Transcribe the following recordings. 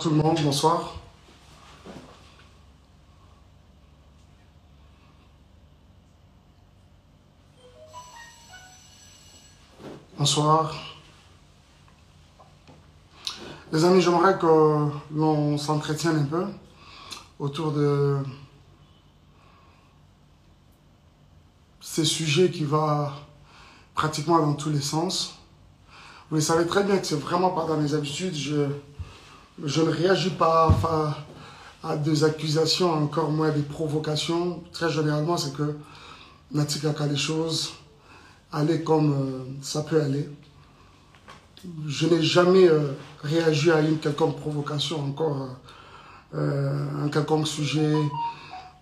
Tout le monde, bonsoir. Bonsoir. Les amis, j'aimerais que l'on s'entretienne un peu autour de ces sujets qui vont pratiquement dans tous les sens. Vous le savez très bien que c'est vraiment pas dans mes habitudes. Je ne réagis pas à des accusations, encore moins des provocations. Très généralement, c'est que Natika a des choses aller comme ça peut aller. Je n'ai jamais réagi à une quelconque provocation, encore un quelconque sujet,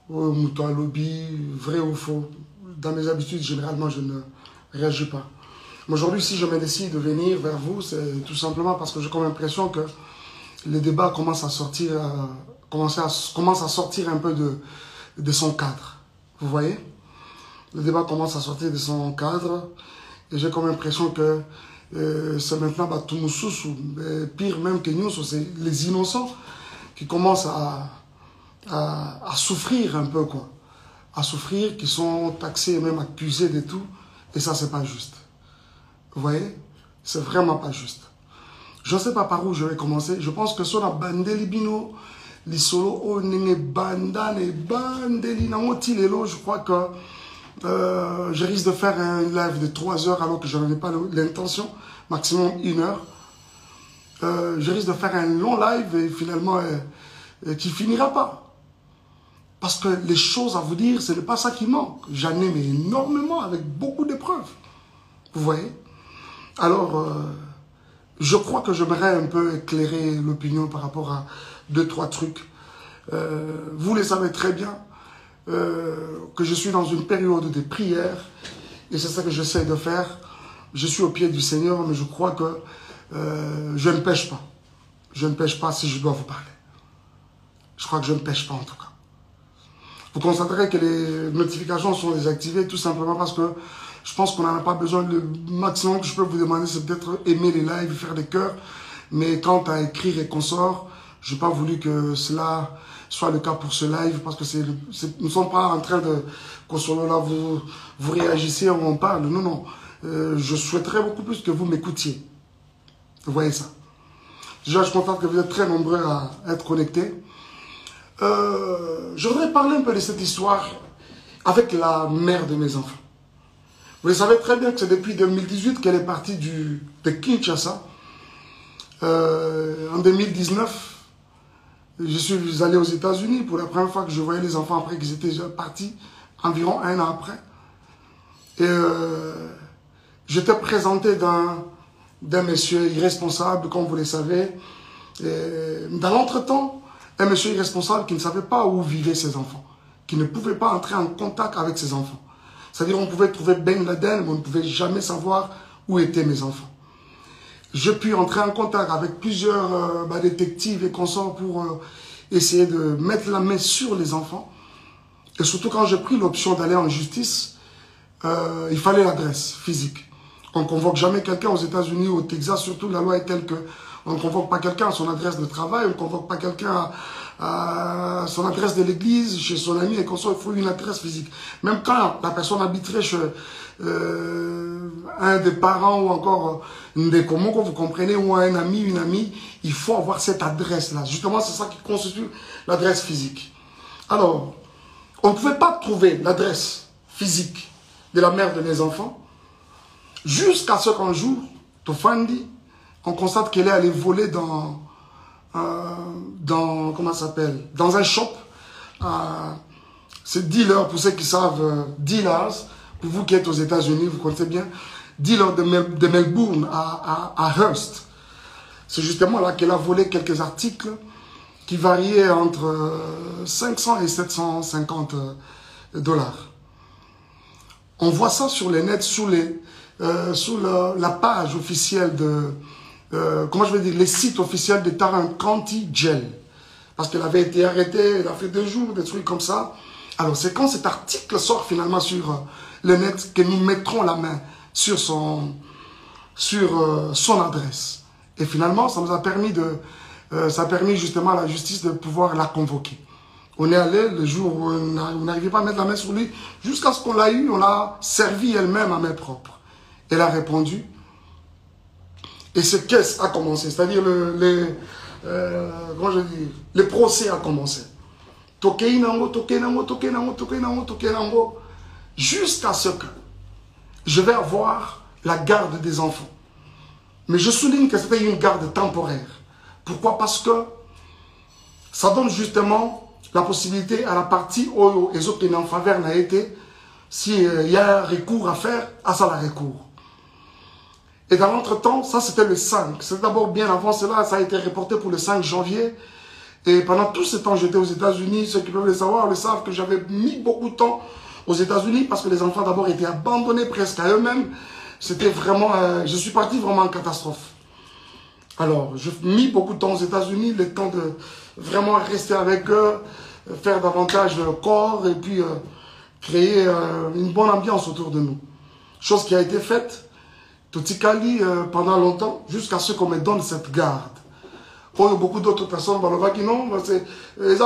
ou mouton à lobby, vrai ou faux. Dans mes habitudes, généralement, je ne réagis pas. Mais aujourd'hui, si je me décide de venir vers vous, c'est tout simplement parce que j'ai comme l'impression que le débat commence à sortir, commence à sortir un peu de son cadre. Vous voyez? Le débat commence à sortir de son cadre et j'ai comme l'impression que c'est maintenant Batumususu, pire même que nous, c'est les innocents qui commencent à souffrir un peu, quoi. À souffrir, qui sont taxés et même accusés de tout. Et ça, c'est pas juste. Vous voyez? C'est vraiment pas juste. Je ne sais pas par où je vais commencer. Je pense que sur la bandeli bino, les solo, oh, nenge banda, ne bandeli, je crois que je risque de faire un live de 3 heures alors que je n'en ai pas l'intention, maximum 1 heure. Je risque de faire un long live et finalement qui finira pas. Parce que les choses à vous dire, ce n'est pas ça qui manque. J'en ai mais énormément avec beaucoup d'épreuves. Vous voyez? Alors, je crois que j'aimerais un peu éclairer l'opinion par rapport à 2-3 trucs. Vous le savez très bien. Que je suis dans une période de prière et c'est ça que j'essaie de faire. Je suis au pied du Seigneur, mais je crois que je ne pêche pas. Je ne pêche pas si je dois vous parler. Je crois que je ne pêche pas en tout cas. Vous constaterez que les notifications sont désactivées tout simplement parce que je pense qu'on n'en a pas besoin. Le maximum que je peux vous demander, c'est peut-être aimer les lives, faire des cœurs. Mais quant à écrire et consorts, je n'ai pas voulu que cela soit le cas pour ce live, parce que nous ne sommes pas en train de, qu'au solo là, vous réagissez, on parle. Non, non. Je souhaiterais beaucoup plus que vous m'écoutiez. Vous voyez ça. Déjà, je suis content que vous êtes très nombreux à être connectés. Je voudrais parler un peu de cette histoire avec la mère de mes enfants. Vous le savez très bien que c'est depuis 2018 qu'elle est partie de Kinshasa. En 2019, je suis allé aux États-Unis pour la première fois que je voyais les enfants après qu'ils étaient déjà partis, environ 1 an après. Et j'étais présenté d'un monsieur irresponsable, comme vous le savez. Et dans l'entretemps, un monsieur irresponsable qui ne savait pas où vivaient ses enfants, qui ne pouvait pas entrer en contact avec ses enfants. C'est-à-dire qu'on pouvait trouver Ben Laden, mais on ne pouvait jamais savoir où étaient mes enfants. Je puis entrer en contact avec plusieurs détectives et consorts pour essayer de mettre la main sur les enfants. Et surtout quand j'ai pris l'option d'aller en justice, il fallait l'adresse physique. On ne convoque jamais quelqu'un aux États-Unis ou au Texas, surtout la loi est telle que on ne convoque pas quelqu'un à son adresse de travail, on ne convoque pas quelqu'un à son adresse de l'église, chez son ami et consorts, il faut une adresse physique. Même quand la personne habiterait chez un des parents ou encore des communs, vous comprenez, ou un ami, une amie, il faut avoir cette adresse-là. Justement, c'est ça qui constitue l'adresse physique. Alors, on ne pouvait pas trouver l'adresse physique de la mère de mes enfants jusqu'à ce qu'un jour, Tofandi, on constate qu'elle est allée voler dans comment ça s'appelle, dans un shop. C'est dealer, pour ceux qui savent, dealers, pour vous qui êtes aux États-Unis, vous connaissez bien, dealer de Melbourne à Hearst. C'est justement là qu'elle a volé quelques articles qui variaient entre 500 et 750 dollars. On voit ça sur les nets, sous la page officielle de, comment je vais dire, les sites officiels de Tarrant County Jail. Parce qu'elle avait été arrêtée, elle a fait 2 jours, des trucs comme ça. Alors c'est quand cet article sort finalement sur le net que nous mettrons la main sur son adresse. Et finalement, ça nous a permis de ça a permis justement à la justice de pouvoir la convoquer. On est allé le jour où on n'arrivait pas à mettre la main sur lui, jusqu'à ce qu'on l'a eu, on l'a servi elle-même à main propre. Elle a répondu. Et ce caisse a commencé, c'est-à-dire comment je dis, le procès a commencé. Jusqu'à ce que je vais avoir la garde des enfants. Mais je souligne que c'était une garde temporaire. Pourquoi? Parce que ça donne justement la possibilité à la partie où les autres en faveur n'a été, s'il y a un recours à faire, à ça la recours. Et dans l'entretemps, ça c'était le 5. C'est d'abord bien avant cela, ça a été reporté pour le 5 janvier. Et pendant tout ce temps, j'étais aux États-Unis. Ceux qui peuvent le savoir le savent que j'avais mis beaucoup de temps aux États-Unis parce que les enfants d'abord étaient abandonnés presque à eux-mêmes. C'était vraiment, je suis parti vraiment en catastrophe. Alors, j'ai mis beaucoup de temps aux États-Unis, le temps de vraiment rester avec eux, faire davantage de corps et puis créer une bonne ambiance autour de nous. Chose qui a été faite, Totikali, pendant longtemps, jusqu'à ce qu'on me donne cette garde. Il y a beaucoup d'autres personnes qui non, c'est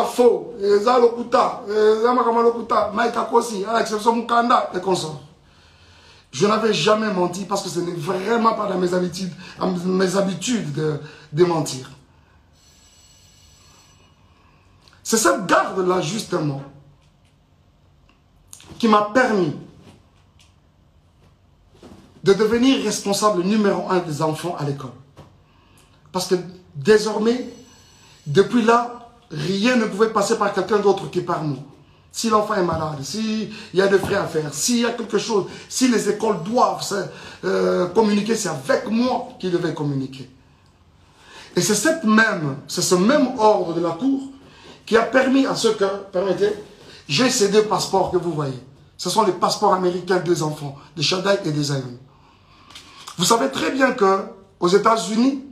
faux, c'est lokuta, c'est lokuta, maïkakosi, à l'exception de Mukanda et consorts. Je n'avais jamais menti parce que ce n'est vraiment pas dans mes habitudes de mentir. C'est cette garde-là, justement, qui m'a permis de devenir responsable numéro 1 des enfants à l'école. Parce que désormais, depuis là, rien ne pouvait passer par quelqu'un d'autre que par nous. Si l'enfant est malade, s'il y a des frais à faire, s'il y a quelque chose, si les écoles doivent communiquer, c'est avec moi qu'ils devaient communiquer. Et c'est ce même ordre de la Cour qui a permis à ce que, permettez, j'ai ces 2 passeports que vous voyez. Ce sont les passeports américains des enfants, de Shaddai et des Zion. Vous savez très bien qu'aux États-Unis,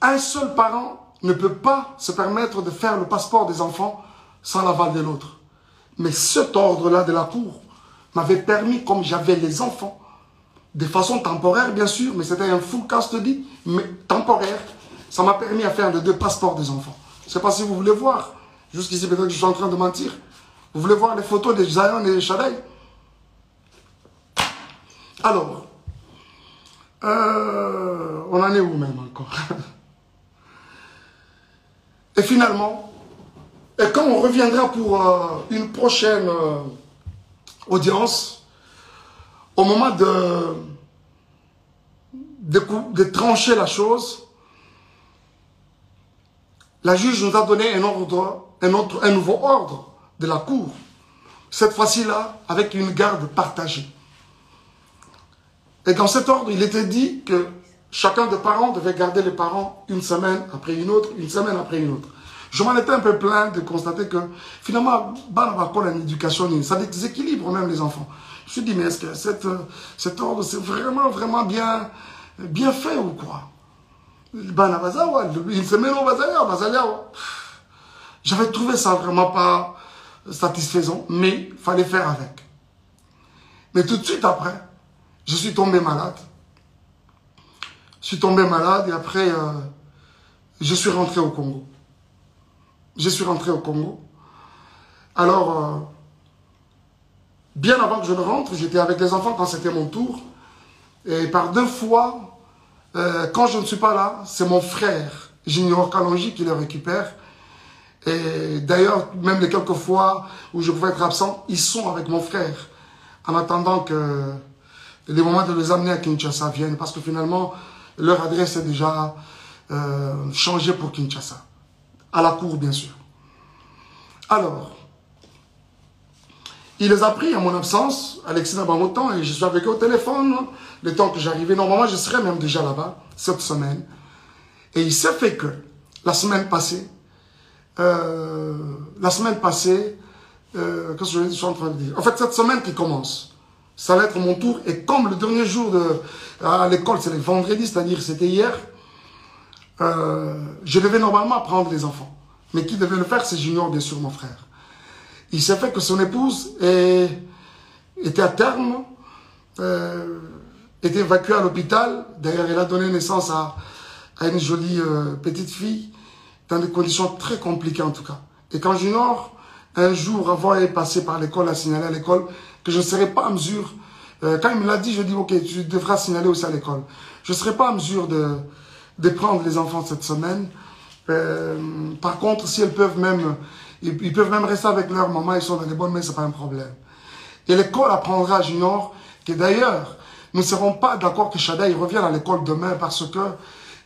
un seul parent ne peut pas se permettre de faire le passeport des enfants sans l'aval de l'autre. Mais cet ordre-là de la Cour m'avait permis, comme j'avais les enfants, de façon temporaire bien sûr, mais c'était un full custody, mais temporaire, ça m'a permis à faire les 2 passeports des enfants. Je ne sais pas si vous voulez voir, jusqu'ici peut-être que je suis en train de mentir. Vous voulez voir les photos de Zion et de Shaddai? Alors, on en est où même encore? Et finalement, et quand on reviendra pour une prochaine audience, au moment de trancher la chose, la juge nous a donné un nouveau ordre de la Cour. Cette fois-ci là, avec une garde partagée. Et dans cet ordre, il était dit que chacun des parents devait garder les parents une semaine après une autre, une semaine après une autre. Je m'en étais un peu plaint de constater que finalement, l'éducation, ça déséquilibre même les enfants. Je me suis dit, mais est-ce que cet ordre, c'est vraiment, vraiment bien fait ou quoi? Une semaine au Bazaya. J'avais trouvé ça vraiment pas satisfaisant, mais il fallait faire avec. Mais tout de suite après, je suis tombé malade. Je suis tombé malade et après, je suis rentré au Congo. Je suis rentré au Congo. Alors, bien avant que je ne rentre, j'étais avec les enfants quand c'était mon tour. Et par 2 fois, quand je ne suis pas là, c'est mon frère, Junior Kalonji, qui le récupère. Et d'ailleurs, même les quelques fois où je pouvais être absent, ils sont avec mon frère. En attendant que les moments de les amener à Kinshasa viennent. Parce que finalement, leur adresse est déjà changée pour Kinshasa. À la cour, bien sûr. Alors, il les a pris en mon absence, Alexis Nabangotan, et je suis avec eux au téléphone. Le temps que j'arrivais, normalement, je serais même déjà là-bas, cette semaine. Et il s'est fait que, la semaine passée, qu'est-ce que je suis en train de dire? En fait, cette semaine qui commence, ça va être mon tour. Et comme le dernier jour à l'école, c'est le vendredi, c'est-à-dire c'était hier, je devais normalement prendre les enfants. Mais qui devait le faire, c'est Junior, bien sûr, mon frère. Il s'est fait que son épouse était à terme, était évacuée à l'hôpital. D'ailleurs, elle a donné naissance à une jolie petite fille, dans des conditions très compliquées en tout cas. Et quand Junior, un jour, avant d'être passé par l'école, a signalé à l'école que je ne serais pas en mesure, quand il me l'a dit, je dis ok, tu devras signaler aussi à l'école. Je ne serai pas en mesure de prendre les enfants cette semaine. Par contre, si elles peuvent même, ils peuvent même rester avec leur maman, ils sont dans les bonnes mains, ce n'est pas un problème. Et l'école apprendra à Junior que d'ailleurs, nous ne serons pas d'accord que Shada il revienne à l'école demain parce que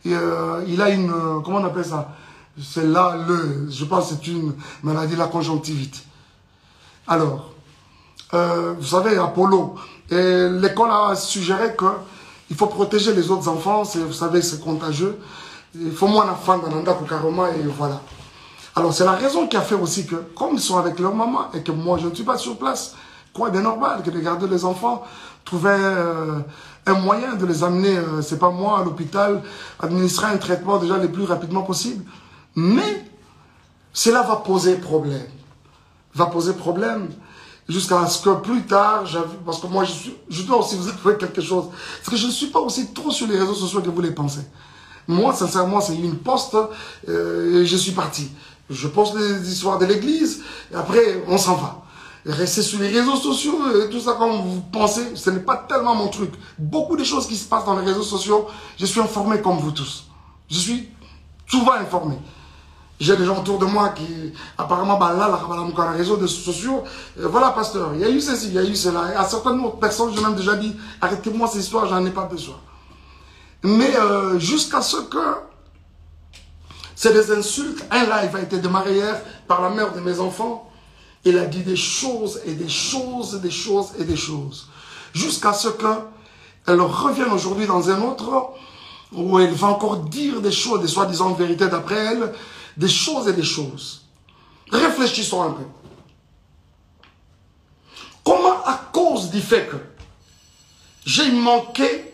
il a une, comment on appelle ça? C'est là, je pense que c'est une maladie de la conjonctivite. Alors, vous savez, Apollo, l'école a suggéré qu'il faut protéger les autres enfants, vous savez, c'est contagieux. Il faut moins d'enfants dans l'anda pour carrément, et voilà. Alors, c'est la raison qui a fait aussi que, comme ils sont avec leur maman et que moi, je ne suis pas sur place, quoi de normal que de garder les enfants, trouver un moyen de les amener, c'est pas moi, à l'hôpital, administrer un traitement déjà le plus rapidement possible. Mais cela va poser problème. Va poser problème jusqu'à ce que plus tard, parce que moi, je dois aussi vous avouer quelque chose. Parce que je ne suis pas aussi trop sur les réseaux sociaux que vous les pensez. Moi, sincèrement, c'est une poste et je suis parti. Je poste les histoires de l'église et après, on s'en va. Et rester sur les réseaux sociaux et tout ça comme vous pensez, ce n'est pas tellement mon truc. Beaucoup de choses qui se passent dans les réseaux sociaux, je suis informé comme vous tous. Je suis souvent informé. J'ai des gens autour de moi qui, apparemment, dans les réseaux sociaux, voilà, pasteur, il y a eu ceci, il y a eu cela. Et à certaines autres personnes, j'ai même déjà dit, arrêtez-moi ces histoires, j'en ai pas besoin. Mais jusqu'à ce que c'est des insultes, un live a été démarré hier par la mère de mes enfants. Il a dit des choses et des choses, des choses et des choses. Jusqu'à ce qu'elle revienne aujourd'hui dans un autre où elle va encore dire des choses, des soi-disant vérités d'après elle, des choses et des choses. Réfléchissons un peu. Comment, à cause du fait que j'ai manqué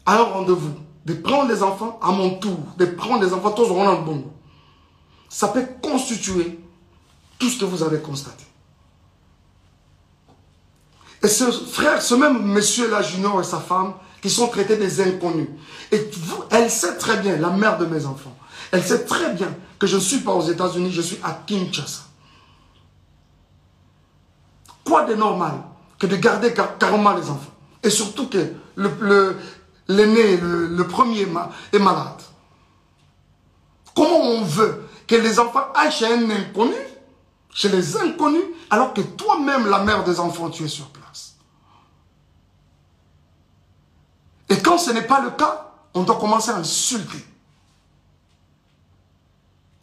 à un rendez-vous, de prendre les enfants à mon tour, de prendre les enfants tous au rond bon, ça peut constituer tout ce que vous avez constaté. Et ce frère, ce même monsieur-là, Junior et sa femme, qui sont traités des inconnus. Et vous, elle sait très bien, la mère de mes enfants, elle sait très bien que je ne suis pas aux États-Unis, je suis à Kinshasa. Quoi de normal que de garder carrément les enfants? Et surtout que l'aîné, le premier est malade. Comment on veut que les enfants aillent chez un inconnu, chez les inconnus, alors que toi-même, la mère des enfants, tu es sur place? Et quand ce n'est pas le cas, on doit commencer à insulter.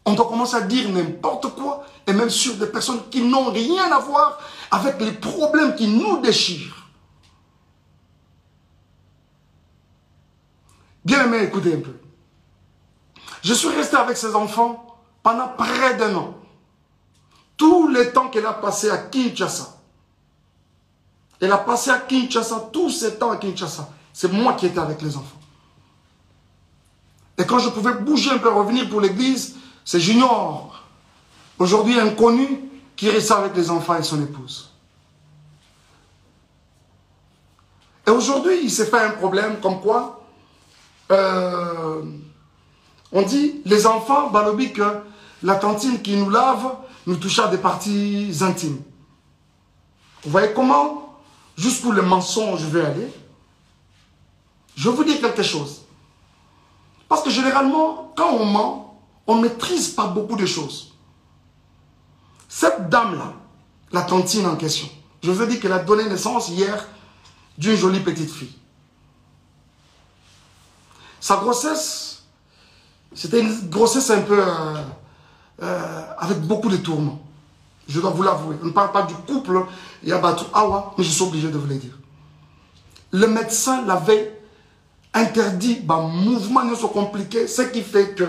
On doit commencer à dire n'importe quoi, et même sur des personnes qui n'ont rien à voir avec les problèmes qui nous déchirent. Bien aimé, écoutez un peu. Je suis resté avec ces enfants pendant près d'un an. Tout le temps qu'elle a passé à Kinshasa. Elle a passé à Kinshasa, tout ce temps à Kinshasa. C'est moi qui étais avec les enfants. Et quand je pouvais bouger un peu, revenir pour l'église, c'est Junior, aujourd'hui inconnu, qui restait avec les enfants et son épouse. Et aujourd'hui, il s'est fait un problème comme quoi, on dit, les enfants, balobi que la tantine qui nous lave, nous touche à des parties intimes. Vous voyez comment, jusqu'où le mensonge veut aller? Je vais vous dire quelque chose. Parce que généralement, quand on ment, on ne maîtrise pas beaucoup de choses. Cette dame-là, la tantine en question, je vous ai dit qu'elle a donné naissance hier d'une jolie petite fille. Sa grossesse, c'était une grossesse un peu avec beaucoup de tourments. Je dois vous l'avouer. On ne parle pas du couple Yabatou Awa, mais je suis obligé de vous le dire. Le médecin l'avait interdit, mouvement ne soit compliqué, ce qui fait que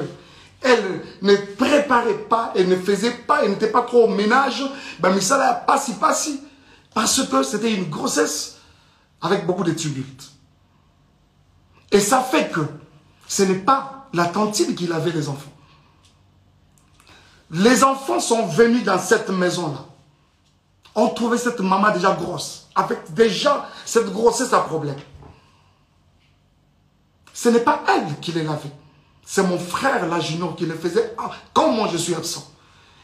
elle ne préparait pas, elle ne faisait pas, elle n'était pas trop au ménage, mais ça l'a pas si, parce que c'était une grossesse avec beaucoup de tumultes. Et ça fait que ce n'est pas la tantine qui lavait les enfants. Les enfants sont venus dans cette maison-là. On trouvait cette maman déjà grosse, avec déjà cette grossesse à problème. Ce n'est pas elle qui les lavait. C'est mon frère, là, Junior, qui les faisait quand moi je suis absent.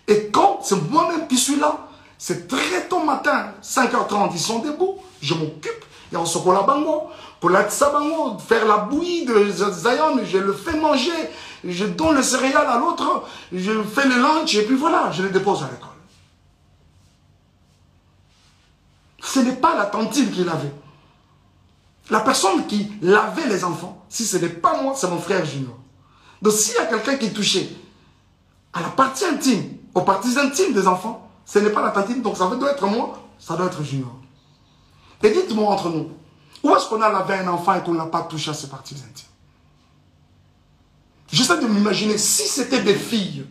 Et quand c'est moi-même qui suis là, c'est très tôt matin, 5h30, ils sont debout, je m'occupe, et on se colle à bango, faire la bouillie de Zion, je le fais manger, je donne le céréal à l'autre, je fais le lunch, et puis voilà, je les dépose à l'école. Ce n'est pas la tantine qui lavait. La personne qui lavait les enfants, si ce n'est pas moi, c'est mon frère Junior. Donc s'il y a quelqu'un qui touchait à la partie intime, aux parties intimes des enfants, ce n'est pas la tantine, donc ça doit être moi, ça doit être Junior. Et dites-moi entre nous, où est-ce qu'on a lavé un enfant et qu'on n'a pas touché à ses parties intimes? J'essaie de m'imaginer, si c'était des filles,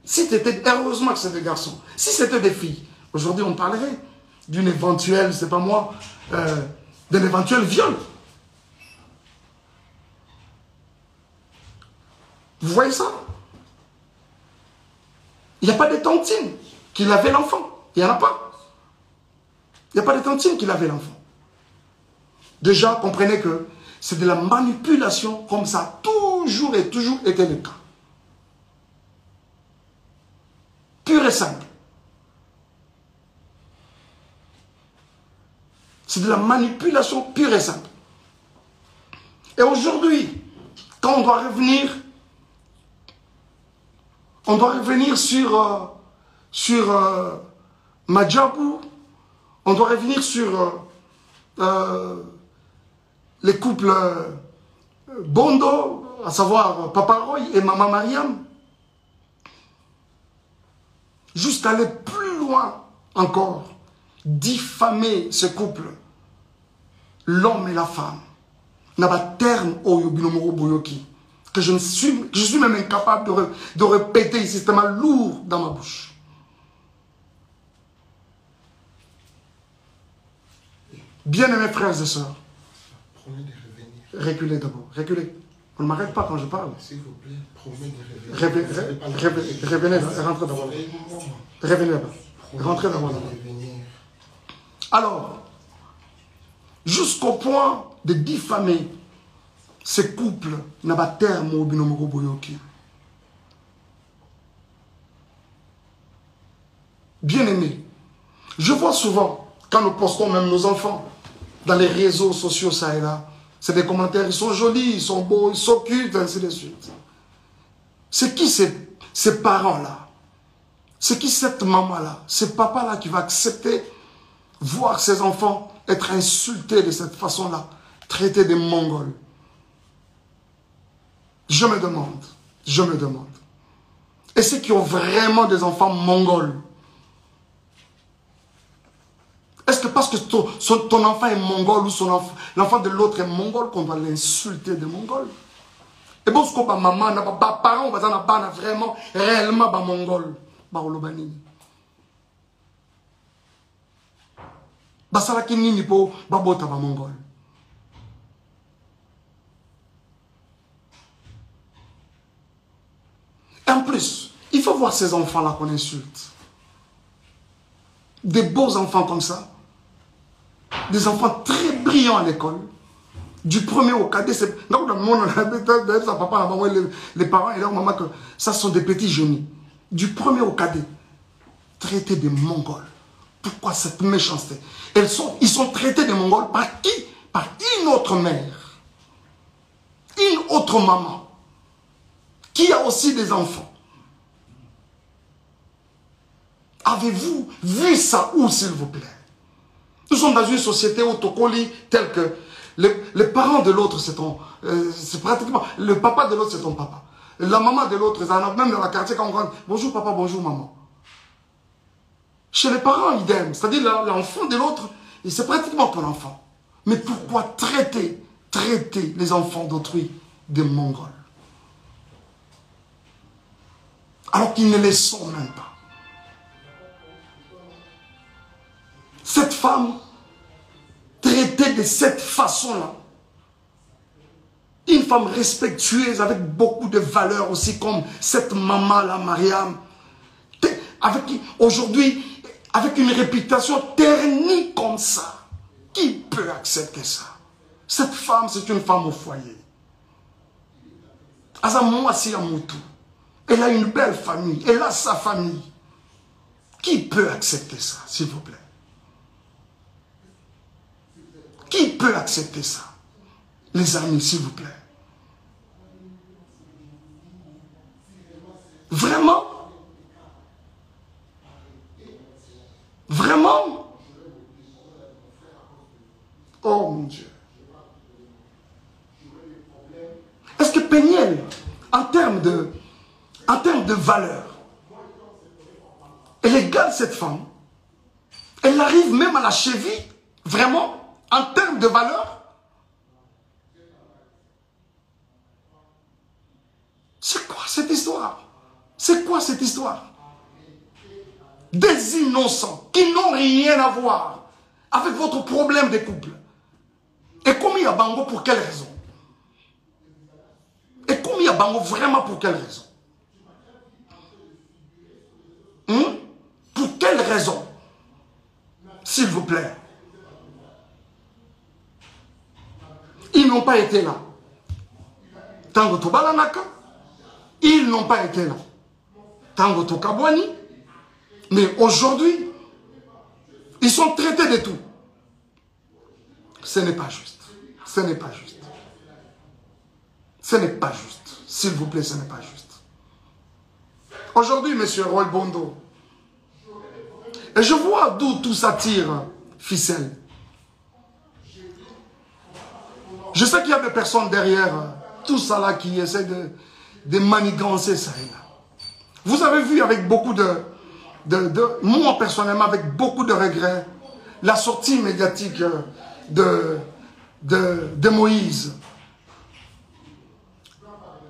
si c'était, heureusement que c'est des garçons, si c'était des filles, aujourd'hui on parlerait d'une éventuelle, c'est pas moi, d'un éventuel viol. Vous voyez ça? Il n'y a pas de tantine qui lavait l'enfant. Il n'y en a pas. Il n'y a pas de tantine qui lavait l'enfant. Déjà, comprenez que c'est de la manipulation, comme ça a toujours et toujours été le cas. Pur et simple. C'est de la manipulation pure et simple. Et aujourd'hui, quand on doit revenir sur Madjabou, on doit revenir sur les couples Bondo, à savoir Papa Roy et Maman Mariam, jusqu'à aller plus loin encore, diffamer ce couple, l'homme et la femme, n'a pas terme au Yobinomoro Boyoki, que je suis même incapable de répéter ici, c'est tellement lourd dans ma bouche. Bien-aimés frères et sœurs, promet de revenir. Reculez d'abord, reculez. On ne m'arrête pas quand je parle. S'il vous plaît, promet de revenir. Revenez, rentrez d'abord. Revenez d'abord. Rentrez d'abord. Alors, jusqu'au point de diffamer ces couples n'a pas terme au binomoro boyoki. Bien-aimés, je vois souvent, quand nous postons même nos enfants dans les réseaux sociaux, ça et là, c'est des commentaires, ils sont jolis, ils sont beaux, ils sont cute, ainsi de suite. C'est qui ces parents-là? C'est qui cette maman-là? Ce papa-là qui va accepter voir ses enfants être insultés de cette façon-là, traités de Mongols? Je me demande. Et ceux qui ont vraiment des enfants mongols, est-ce que parce que ton enfant est mongol ou l'enfant de l'autre est mongol qu'on doit l'insulter de mongol? Et bon, ce que ma maman, mes parents, vraiment, réellement, mongol. Basalaki nini po babota mongol. Et en plus, il faut voir ces enfants-là qu'on insulte. Des beaux enfants comme ça. Des enfants très brillants à l'école. Du premier au cadet. Donc, les parents et leur maman, que ça sont des petits génies. Du premier au cadet. Traités de Mongols. Pourquoi cette méchanceté? Ils sont traités de Mongols par qui? Par une autre mère. Une autre maman. Qui a aussi des enfants. Avez-vous vu ça où, s'il vous plaît? Nous sommes dans une société autocolie telle que les parents de l'autre, c'est pratiquement... Le papa de l'autre, c'est ton papa. La maman de l'autre, même dans la quartier, quand on rentre, bonjour papa, bonjour maman. Chez les parents, idem. C'est-à-dire l'enfant de l'autre, c'est pratiquement ton enfant. Mais pourquoi traiter les enfants d'autrui de Mongols? Alors qu'ils ne les sont même pas. Cette femme, traitée de cette façon-là, une femme respectueuse avec beaucoup de valeurs aussi, comme cette maman-là, Mariam, aujourd'hui, avec une réputation ternie comme ça, qui peut accepter ça? Cette femme, c'est une femme au foyer. Elle a une belle famille. Elle a sa famille. Qui peut accepter ça, s'il vous plaît? Qui peut accepter ça? Les amis, s'il vous plaît. Vraiment? Vraiment? Oh mon Dieu. Est-ce que Peniel, en termes de valeur, elle égale cette femme? Elle arrive même à la cheville? Vraiment? En termes de valeur? C'est quoi cette histoire? C'est quoi cette histoire? Des innocents qui n'ont rien à voir avec votre problème de couple. Et commis à Bango pour quelle raison? Et commis à Bango vraiment pour quelle raison? Pour quelle raison? S'il vous plaît. Ils n'ont pas été là. Tango Tobalanaka, ils n'ont pas été là. Tango Tokabwani, mais aujourd'hui, ils sont traités de tout. Ce n'est pas juste. Ce n'est pas juste. Ce n'est pas juste. S'il vous plaît, ce n'est pas juste. Aujourd'hui, monsieur Roy Bondo, et je vois d'où tout ça tire, ficelle. Je sais qu'il y a des personnes derrière tout ça là qui essaient de manigancer ça et là. Vous avez vu avec beaucoup moi personnellement, avec beaucoup de regrets, la sortie médiatique de Moïse.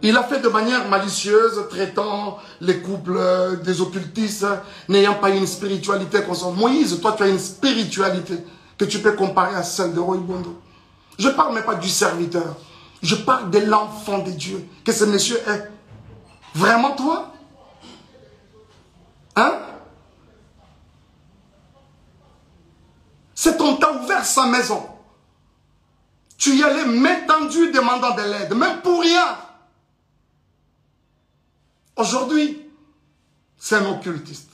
Il a fait de manière malicieuse, traitant les couples des occultistes, n'ayant pas une spiritualité consciente. Moïse, toi tu as une spiritualité que tu peux comparer à celle de Roy Bondo. Je ne parle même pas du serviteur. Je parle de l'enfant de Dieu que ce monsieur est. Vraiment toi? Hein? C'est on t'a ouvert sa maison. Tu y allais main tendue demandant de l'aide, même pour rien. Aujourd'hui, c'est un occultiste.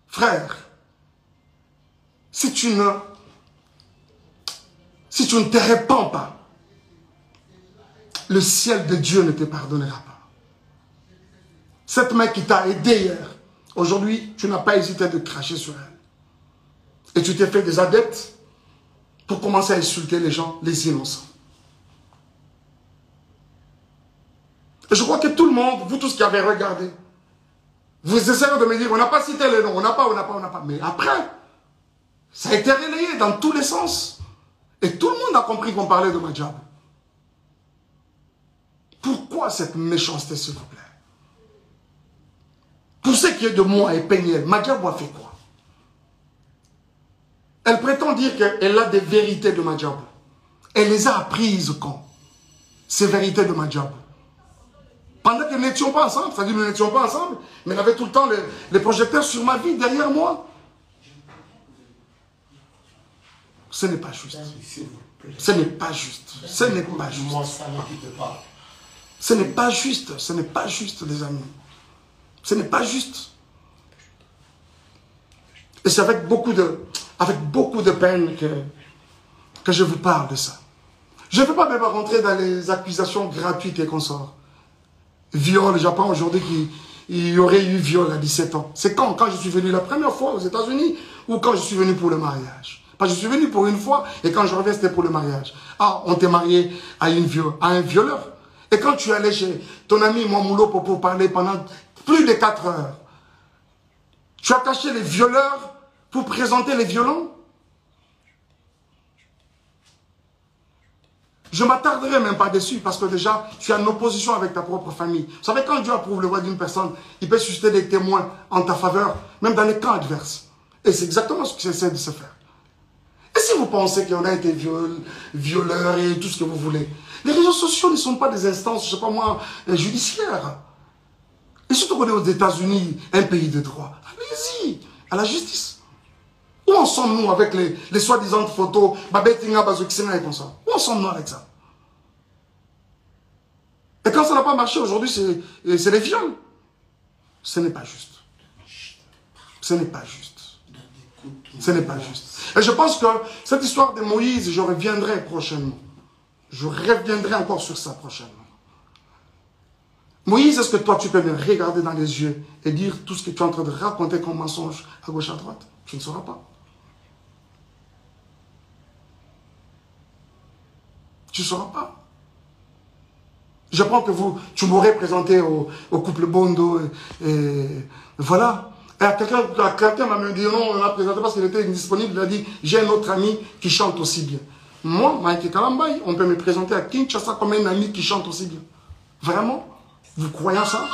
Frère, si tu ne te répands pas, le ciel de Dieu ne te pardonnera pas. Cette main qui t'a aidé hier, aujourd'hui, tu n'as pas hésité de cracher sur elle. Et tu t'es fait des adeptes pour commencer à insulter les gens, les innocents. Et je crois que tout le monde, vous tous qui avez regardé, vous essayez de me dire, on n'a pas cité les noms, on n'a pas. Mais après, ça a été relayé dans tous les sens. Et tout le monde a compris qu'on parlait de Madjabou. Pourquoi cette méchanceté, s'il vous plaît? Pour ce qui est de moi et Peniel, Madjabou a fait quoi? Elle prétend dire qu'elle a des vérités de Madjabou. Elle les a apprises quand? Ces vérités de Madjabou. Pendant que nous n'étions pas ensemble, c'est-à-dire que nous n'étions pas ensemble, mais elle avait tout le temps les projecteurs sur ma vie, derrière moi. Ce n'est pas juste. Ce n'est pas juste. Ce n'est pas juste. Ce n'est pas juste. Ce n'est pas juste, les amis. Ce n'est pas juste. Et c'est avec beaucoup de peine que je vous parle de ça. Je ne veux pas même rentrer dans les accusations gratuites et consorts. Viol, j'apprends aujourd'hui qu'il y aurait eu viol à 17 ans. C'est quand je suis venu la première fois aux États-Unis ou quand je suis venu pour le mariage? Parce que je suis venu pour une fois et quand je reviens, c'était pour le mariage. Ah, on t'est marié à un violeur. Et quand tu allais chez ton ami Mouamoulo pour parler pendant plus de 4 heures, tu as caché les violeurs pour présenter les violents? Je ne m'attarderai même pas dessus parce que déjà, tu es en opposition avec ta propre famille. Vous savez, quand Dieu approuve le voix d'une personne, il peut susciter des témoins en ta faveur, même dans les camps adverses. Et c'est exactement ce qui essaie de se faire. Et si vous pensez qu'on a été violeurs et tout ce que vous voulez, les réseaux sociaux ne sont pas des instances, je ne sais pas moi, judiciaires. Et surtout qu'on est aux États-Unis, un pays de droit. Allez-y, à la justice. Où en sommes-nous avec les soi-disant photos, Babetinga, Bazouksena et comme ça? Où en sommes-nous avec ça? Et quand ça n'a pas marché aujourd'hui, c'est les viols. Ce n'est pas juste. Ce n'est pas juste. Ce n'est pas juste. Et je pense que cette histoire de Moïse, je reviendrai prochainement. Je reviendrai encore sur ça prochainement. Moïse, est-ce que toi, tu peux me regarder dans les yeux et dire tout ce que tu es en train de raconter comme mensonge à gauche, à droite? Tu ne sauras pas. Tu ne sauras pas. Je pense que tu m'aurais présenté au couple Bondo et voilà. Et quelqu'un m'a dit non, on l'a présenté parce qu'il était indisponible. Il a dit, j'ai un autre ami qui chante aussi bien. Moi, Mike Kalambay, on peut me présenter à Kinshasa comme un ami qui chante aussi bien. Vraiment? Vous croyez ça?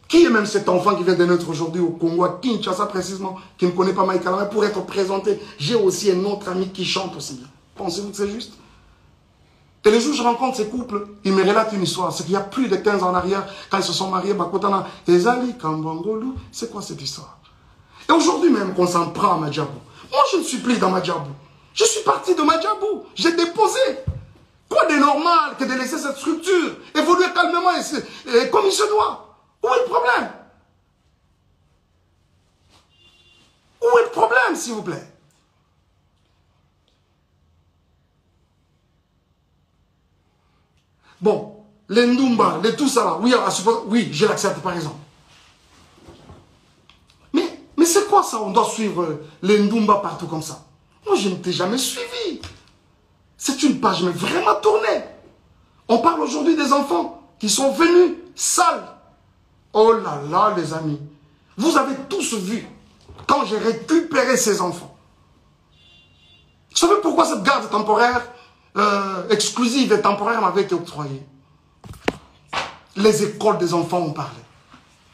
Qui est même cet enfant qui vient de naître aujourd'hui au Congo, à Kinshasa précisément, qui ne connaît pas Mike Kalambay, pour être présenté? J'ai aussi un autre ami qui chante aussi bien. Pensez-vous que c'est juste? Et les jours où je rencontre ces couples, ils me relatent une histoire. C'est qu'il y a plus de 15 ans en arrière, quand ils se sont mariés, Bakotana, Ezali, Kambangolu, c'est quoi cette histoire? Et aujourd'hui même qu'on s'en prend à Madjabou. Moi, je ne suis plus dans Madjabou. Je suis parti de Madjabou. J'ai déposé. Quoi de normal que de laisser cette structure évoluer calmement et comme il se doit? Où est le problème? Où est le problème, s'il vous plaît? Bon, les Ndumba, les tout ça là, oui, je l'accepte par exemple. Mais c'est quoi ça? On doit suivre les Ndumba partout comme ça. Moi, je ne t'ai jamais suivi. C'est une page mais vraiment tournée. On parle aujourd'hui des enfants qui sont venus sales. Oh là là, les amis. Vous avez tous vu quand j'ai récupéré ces enfants. Vous savez pourquoi cette garde temporaire exclusive et temporaire m'avait été octroyée? Les écoles des enfants ont parlé.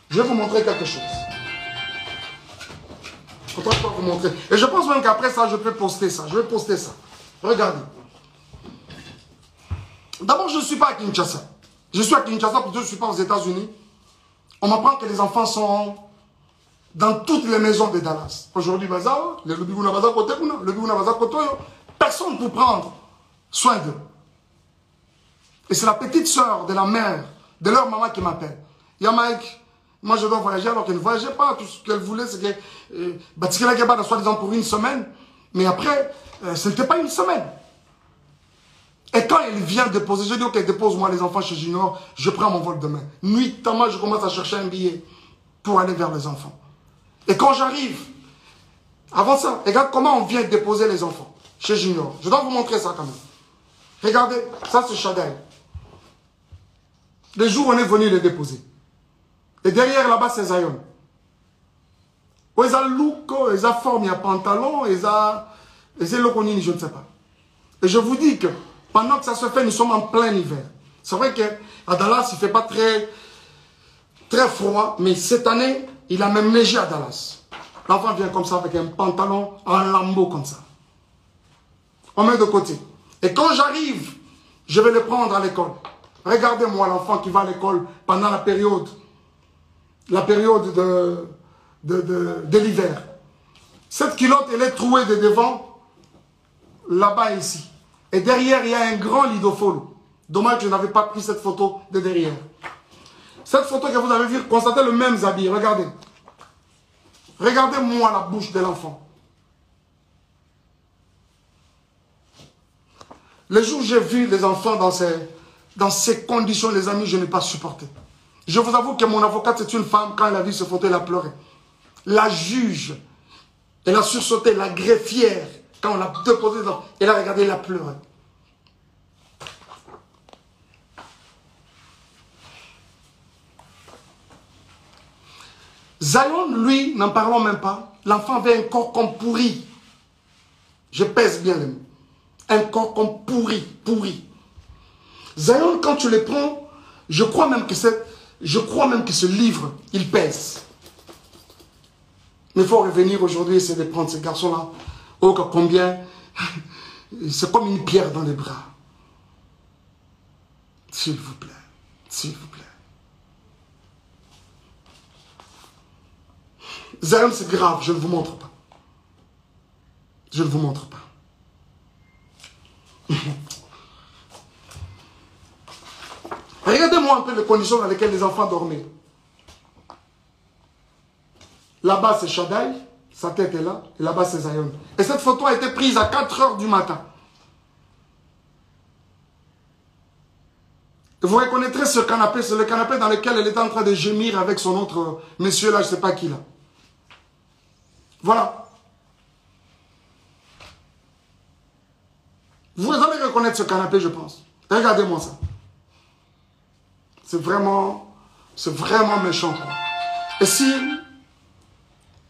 Je vais vous montrer quelque chose. Je ne peux pas vous montrer. Et je pense même qu'après ça, je peux poster ça. Je vais poster ça. Regardez. D'abord, je ne suis pas à Kinshasa. Je suis à Kinshasa parce que je ne suis pas aux États-Unis. On m'apprend que les enfants sont dans toutes les maisons de Dallas. Aujourd'hui, personne pour prendre soin d'eux. Et c'est la petite soeur de la mère, de leur maman qui m'appelle. Il y a Mike, moi je dois voyager alors qu'elle ne voyageait pas. Tout ce qu'elle voulait, c'est que soi-disant pour une semaine. Mais après, ce n'était pas une semaine. Et quand elle vient déposer, je dis ok, dépose-moi les enfants chez Junior, je prends mon vol demain. Nuitamment, je commence à chercher un billet pour aller vers les enfants. Et quand j'arrive, avant ça, regarde comment on vient déposer les enfants chez Junior. Je dois vous montrer ça quand même. Regardez, ça c'est Chadel. Les jours où on est venu les déposer. Et derrière là-bas c'est Zion. Ils ont look, ils ont forme, il y a pantalon, ils ont lokonini, je ne sais pas. Et je vous dis que pendant que ça se fait, nous sommes en plein hiver. C'est vrai qu'à Dallas, il ne fait pas très froid, mais cette année, il a même neigé à Dallas. L'enfant vient comme ça avec un pantalon en lambeau comme ça. On met de côté. Et quand j'arrive, je vais le prendre à l'école. Regardez-moi l'enfant qui va à l'école pendant la période de l'hiver. Cette culotte, elle est trouée de devant, là-bas ici. Et derrière, il y a un grand lidofolo. Dommage que je n'avais pas pris cette photo de derrière. Cette photo que vous avez vue, constatez le même habit. Regardez. Regardez-moi la bouche de l'enfant. Le jour où j'ai vu les enfants dans ces conditions, les amis, je n'ai pas supporté. Je vous avoue que mon avocate, c'est une femme, quand elle a vu ce photo, elle a pleuré. La juge, elle a sursauté, la greffière, quand on l'a déposé, elle a regardé, elle a pleuré. Zion, lui, n'en parlons même pas. L'enfant avait un corps comme pourri. Je pèse bien les mots. Un corps comme pourri. Zion, quand tu le prends, je crois même que ce livre, il pèse. Mais il faut revenir aujourd'hui et essayer de prendre ces garçons-là. Oh, combien. C'est comme une pierre dans les bras. S'il vous plaît. S'il vous plaît. Zion, c'est grave, je ne vous montre pas. Je ne vous montre pas. Regardez-moi un peu les conditions dans lesquelles les enfants dormaient. Là-bas, c'est Shaddai, sa tête est là, et là-bas, c'est Zion. Et cette photo a été prise à 4 h du matin. Et vous reconnaîtrez ce canapé, c'est le canapé dans lequel elle était en train de gémir avec son autre monsieur là, je ne sais pas qui là. Voilà. Vous allez reconnaître ce canapé, je pense. Regardez-moi ça. C'est vraiment méchant, quoi. Et si,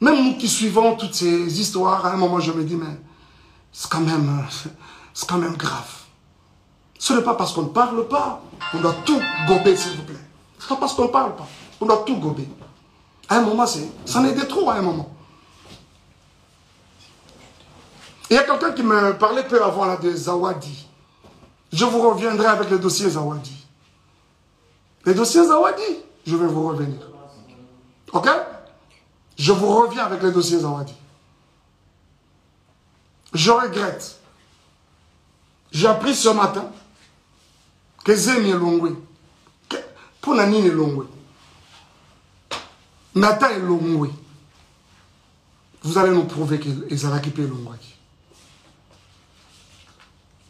même nous qui suivons toutes ces histoires, à un moment je me dis, mais c'est quand même grave. Ce n'est pas parce qu'on ne parle pas, on doit tout gober, s'il vous plaît. Ce n'est pas parce qu'on ne parle pas, on doit tout gober. À un moment, ça en est de trop à un moment. Il y a quelqu'un qui me parlait peu avant là, de Zawadi. Je vous reviendrai avec le dossier Zawadi. Les dossiers Zawadi, je vais vous revenir. Ok? Je vous reviens avec les dossiers Zawadi. Je regrette. J'ai appris ce matin que Zemi est Longwe. Pour Nani est Longwe. Nata est Longwe. Vous allez nous prouver qu'ils ont récupéré Longwe.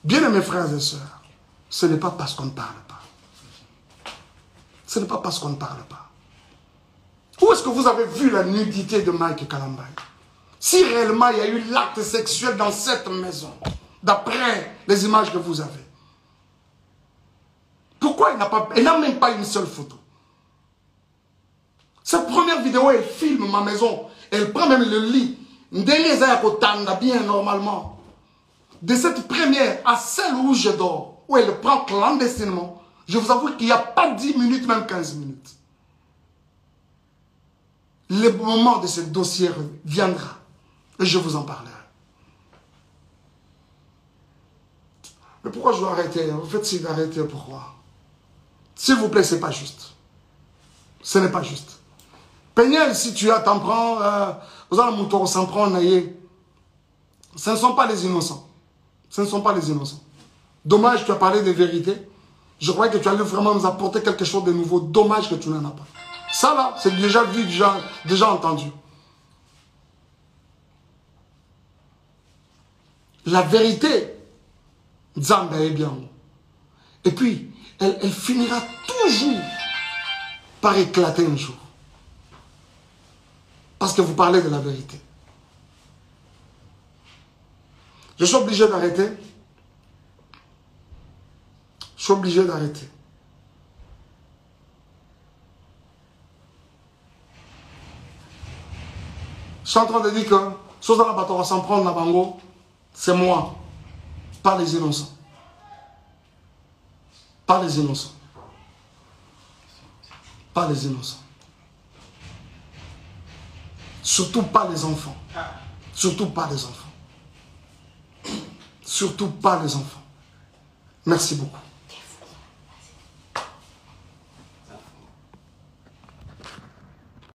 Bien mes frères et sœurs, ce n'est pas parce qu'on ne parle pas. Ce n'est pas parce qu'on ne parle pas. Où est-ce que vous avez vu la nudité de Mike Kalambay? Si réellement il y a eu l'acte sexuel dans cette maison, d'après les images que vous avez, pourquoi il n'a même pas une seule photo? Cette première vidéo, elle filme ma maison, elle prend même le lit. Bien normalement. De cette première à celle où je dors, où elle prend clandestinement, je vous avoue qu'il n'y a pas 10 minutes, même 15 minutes. Le moment de ce dossier viendra et je vous en parlerai. Mais pourquoi je dois arrêter? Vous faites signe d'arrêter, pourquoi? S'il vous plaît, ce n'est pas juste. Ce n'est pas juste. Peignel, si tu as, t'en prends, vous allez mon s'en prendre, ce ne sont pas les innocents. Ce ne sont pas les innocents. Dommage, tu as parlé de vérité. Je croyais que tu allais vraiment nous apporter quelque chose de nouveau. Dommage que tu n'en as pas. Ça là, c'est déjà vu, déjà entendu. La vérité, Zamba est bien. Et puis, elle finira toujours par éclater un jour. Parce que vous parlez de la vérité. Je suis obligé d'arrêter. Je suis obligé d'arrêter. Je suis en train de dire que Sozana Batora s'en prendre la bango, c'est moi, pas les innocents. Pas les innocents. Pas les innocents. Surtout pas les enfants. Surtout pas les enfants. Surtout pas les enfants. Merci beaucoup.